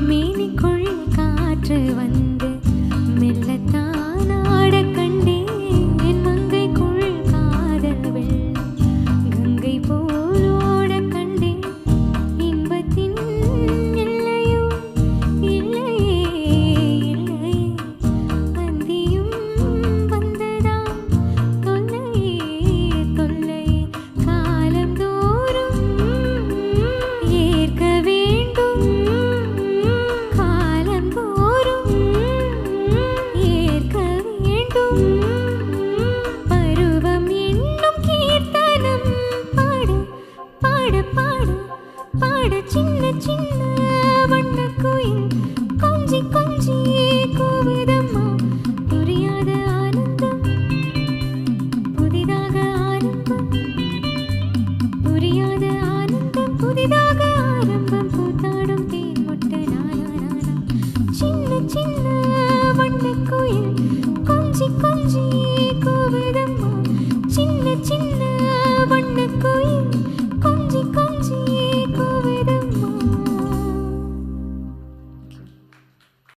மேனிக்குள் காற்று வந்து மெல்லத்தான் ஆடக் கண்டேன். மங்கைக்குள் காதல் வெள்ளம் கங்கை போல் ஓடக் கண்டேன். இன்பத்தின் எல்லையோ இல்லையே இல்லையே, அந்தியும் வந்ததா தொல்லையே தொல்லையே, காலந்தோறும் ஏற்க வேண்டும், காலந்தோறும் ஏற்க வேண்டும். பருவம் என்னும் கீர்த்தனம் பாட பாட பாட பாட, சின்ன சின்ன வண்ணக்குயில் கொஞ்சி கொஞ்சி கூவுதம்மா. புரியாத ஆனந்தம் புதிதாக ஆரம்பம், புரியாத ஆனந்தம் புதிதாக ஆரம்பம். பூத்தாடும் தேன் மொட்ட நானா நானா, சின்ன சின்ன வண்ணக்குயில் கொஞ்சி கொஞ்சி